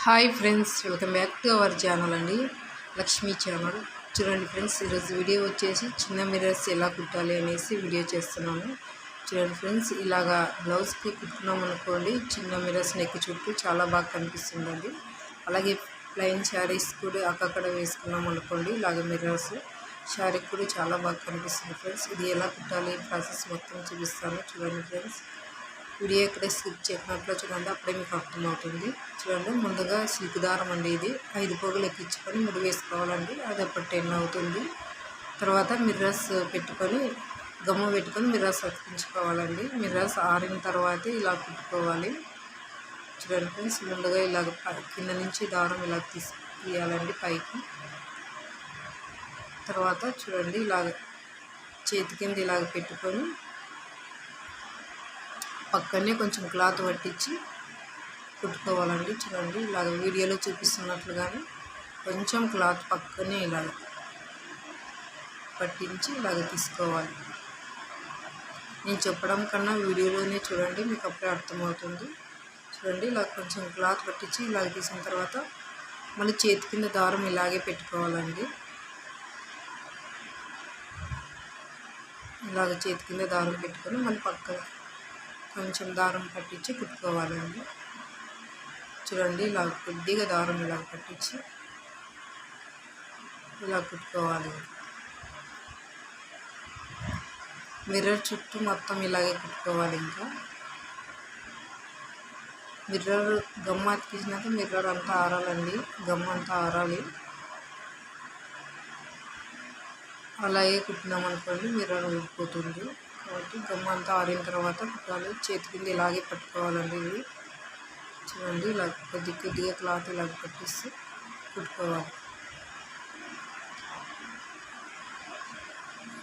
Hi friends, welcome back to our channel అండి, Lakshmi channel. చూడండి friends, ఈరోజు వీడియో వచ్చేసి చిన్న మిర్రర్స్ ఎలా కుట్టాలి అనేసి వీడియో చేస్తున్నాను. చూడండి ఫ్రెండ్స్, ఇలాగా బ్లౌజ్కి కుట్టుకున్నాం అనుకోండి, చిన్న మిర్రర్స్ నెక్ చుట్టూ చాలా బాగా కనిపిస్తుందండి. అలాగే ప్లెయిన్ శారీస్ కూడా అక్కడక్కడ వేసుకున్నాం అనుకోండి, ఇలాగ మిర్రర్స్ శారీకి కూడా చాలా బాగా కనిపిస్తుంది ఫ్రెండ్స్. ఇది ఎలా కుట్టాలి ప్రాసెస్ మొత్తం చూపిస్తాను. చూడండి ఫ్రెండ్స్, వీడియో ఎక్కడే స్కిప్ చేసినట్లు చూడండి, అప్పుడే మీకు అర్థమవుతుంది. చూడండి, ముందుగా సిల్క్ దారం అండి, ఇది 5 పోగులు ఎక్కించుకొని ముడి వేసుకోవాలండి. అది అప్పుడు 10 అవుతుంది. తర్వాత మిర్రర్స్ పెట్టుకొని గమ్ము పెట్టుకొని మిర్రర్స్ అతికించుకోవాలండి. మిర్రర్స్ ఆరిన తర్వాత ఇలా కుట్టుకోవాలి. చూడండి ఫ్రెండ్స్, ముందుగా ఇలాగ కింద నుంచి దారం ఇలా తీయాలండి పైకి. తర్వాత చూడండి, ఇలాగ చేతి కింద ఇలాగ పెట్టుకొని పక్కనే కొంచెం క్లాత్ పట్టించి కుట్టుకోవాలండి. చూడండి, ఇలాగ వీడియోలో చూపిస్తున్నట్లుగానే కొంచెం క్లాత్ పక్కనే ఇలాగ పట్టించి ఇలాగ తీసుకోవాలి. నేను చెప్పడం కన్నా వీడియోలోనే చూడండి, మీకు అప్పుడే అర్థమవుతుంది. చూడండి, ఇలా కొంచెం క్లాత్ పట్టించి ఇలాగ తీసిన తర్వాత మళ్ళీ చేతి కింద దారం ఇలాగే పెట్టుకోవాలండి. ఇలాగ చేతి కింద దారం పెట్టుకొని మళ్ళీ పక్క కొంచెం దారం పట్టించి కుట్టుకోవాలండి. చూడండి, ఇలా కొద్దిగా దారం ఇలా పట్టించి ఇలా కుట్టుకోవాలి. మిర్రర్ చుట్టూ మొత్తం ఇలాగే కుట్టుకోవాలి. ఇంకా మిర్రర్ గమ్మ అతికించినాక మిర్రర్ అంతా ఆరాలండి, గమ్మ అంతా ఆరాలి. అలాగే కుట్టినాం అనుకోండి, మిర్రర్ ఊడిపోతుంది. కాబట్టి గమ్మ అంతా ఆరిన తర్వాత కుట్టాలి. చేతి కింద ఇలాగే పట్టుకోవాలండి. ఇది చూడండి, ఇలా కొద్దిగా క్లాత్ ఇలాగ పట్టిస్తే కుట్టుకోవాలి.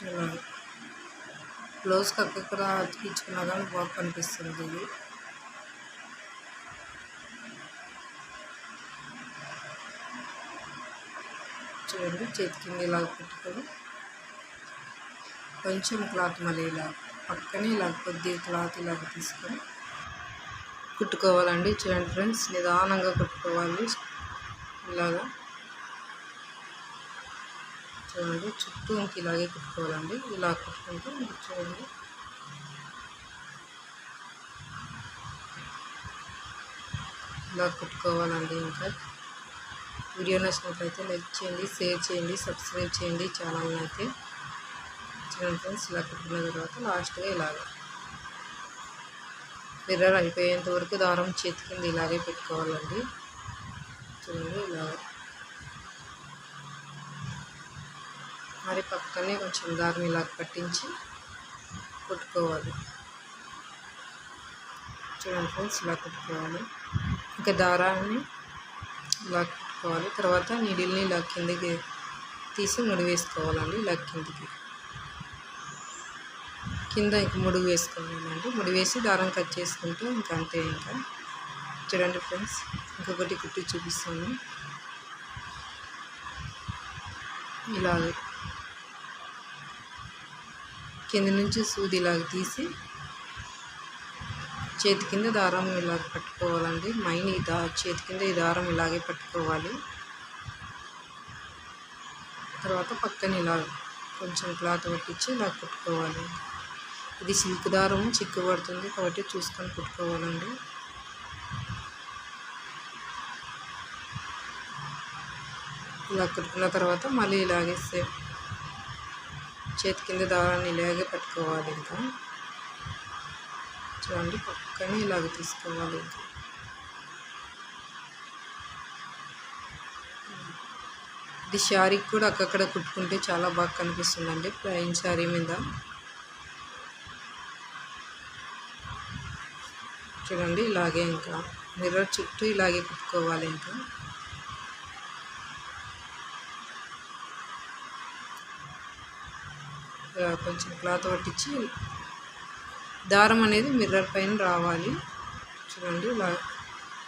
ఇలా బ్లౌజ్కి అక్కడ అతికించుకున్నా కానీ బాగా కనిపిస్తుంది. ఇది చూడండి, చేతి కింద ఇలాగ పెట్టుకొని కొంచెం క్లాత్ మళ్ళీ ఇలా పక్కనే ఇలా కొద్దిగా క్లాత్ ఇలాగ తీసుకొని కుట్టుకోవాలండి. చూడండి ఫ్రెండ్స్, నిదానంగా కుట్టుకోవాలి. ఇలాగా చూడండి, చుట్టూ ఇంక ఇలాగే కుట్టుకోవాలండి. ఇలా కుట్టుకుంటూ చూడండి, ఇలా కుట్టుకోవాలండి. ఇంకా వీడియో నచ్చినట్లయితే లైక్ చేయండి, షేర్ చేయండి, సబ్స్క్రైబ్ చేయండి ఛానల్ని అయితే. చూడండి ఫ్రెండ్స్, ఇలా కుట్టుకున్న తర్వాత లాస్ట్గా ఇలాగ మిర్రర్ అయిపోయేంత వరకు దారం చేతి కింద ఇలాగే పెట్టుకోవాలండి. చూడండి, ఇలా మరి పక్కనే కొంచెం దారం ఇలా పట్టించి కుట్టుకోవాలి. చూడండి ఫ్రెండ్స్, ఇలా కుట్టుకోవాలి. ఇంకా దారాన్ని ఇలా కుట్టుకోవాలి. తర్వాత నీడిల్ని ఇలా కిందకి తీసి ముడి వేసుకోవాలండి. ఇలా కింద ఇంక ముడి వేసుకోవాలండి. ముడి వేసి దారం కట్ చేసుకుంటే ఇంకా అంతే. ఇంకా చూడండి ఫ్రెండ్స్, ఇంకొకటి కుట్టి చూపిస్తాను. ఇలాగ కింద నుంచి సూది ఇలాగ తీసి చేతి కింద దారం ఇలాగ పట్టుకోవాలండి. చేతి కింద ఈ దారం ఇలాగే పట్టుకోవాలి. తర్వాత పక్కన ఇలా కొంచెం క్లాత్ పట్టించి ఇలా కుట్టుకోవాలి. ఇది సిల్క్ దారం చిక్కుబడుతుంది కాబట్టి చూసుకొని కుట్టుకోవాలండి. ఇలా కుట్టుకున్న తర్వాత మళ్ళీ ఇలాగే చేతి కింద దారాన్ని ఇలాగే పట్టుకోవాలి. ఇంకా చూడండి, పక్కనే ఇలాగ తీసుకోవాలి. ఇంకా ఇది శారీకి కూడా అక్కడక్కడ కుట్టుకుంటే చాలా బాగా కనిపిస్తుందండి, ప్లెయిన్ శారీ మీద. చూడండి, ఇలాగే ఇంకా మిర్రర్ చుట్టూ ఇలాగే కుట్టుకోవాలి. ఇంకా కొంచెం క్లాత్ పట్టించి దారం అనేది మిర్రర్ పైన రావాలి. చూడండి, ఇలా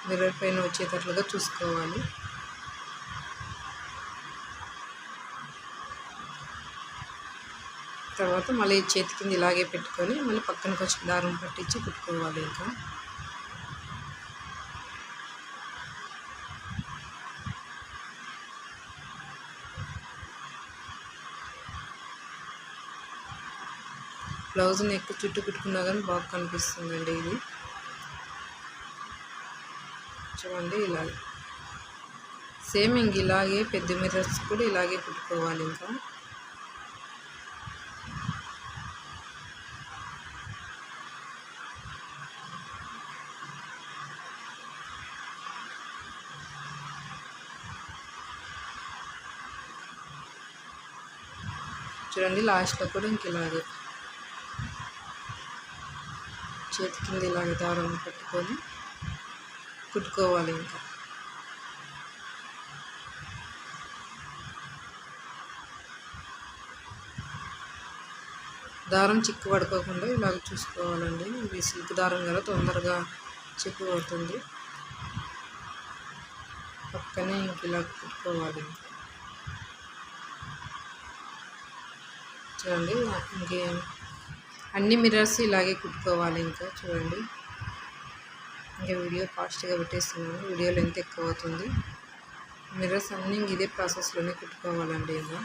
మిర్రర్ పైన వచ్చేటట్లుగా చూసుకోవాలి. తర్వాత మళ్ళీ చేతి కింద ఇలాగే పెట్టుకొని మళ్ళీ పక్కన కొంచెం దారం పట్టించి కుట్టుకోవాలి. ఇంకా బ్లౌజ్ నెక్ చుట్టూ పెట్టుకున్నా కానీ బాగా కనిపిస్తుందండి ఇది. చూడండి ఇలాగే సేమ్ ఇంక ఇలాగే పెద్ద మిర్రర్స్ కూడా ఇలాగే పెట్టుకోవాలి. ఇంకా చూడండి లాస్ట్లో కూడా ఇంక ఇలాగే చేతి కింద ఇలాగే దారం పెట్టుకొని కుట్టుకోవాలి. ఇంకా దారం చిక్కు పడుకోకుండా ఇలాగ చూసుకోవాలండి. ఇది సిల్క్ దారం కదా తొందరగా చిక్కు పడుతుంది. పక్కనే ఇంక ఇలా కుట్టుకోవాలి. చూడండి ఇంకే అన్ని మిర్రర్స్ ఇలాగే కుట్టుకోవాలి. ఇంకా చూడండి ఇంకా వీడియో ఫాస్ట్గా పెట్టేస్తున్నాను, వీడియో లెంత్ ఎక్కువ అవుతుంది. మిర్రర్స్ అన్నీ ఇదే ప్రాసెస్లోనే కుట్టుకోవాలండి. ఇంకా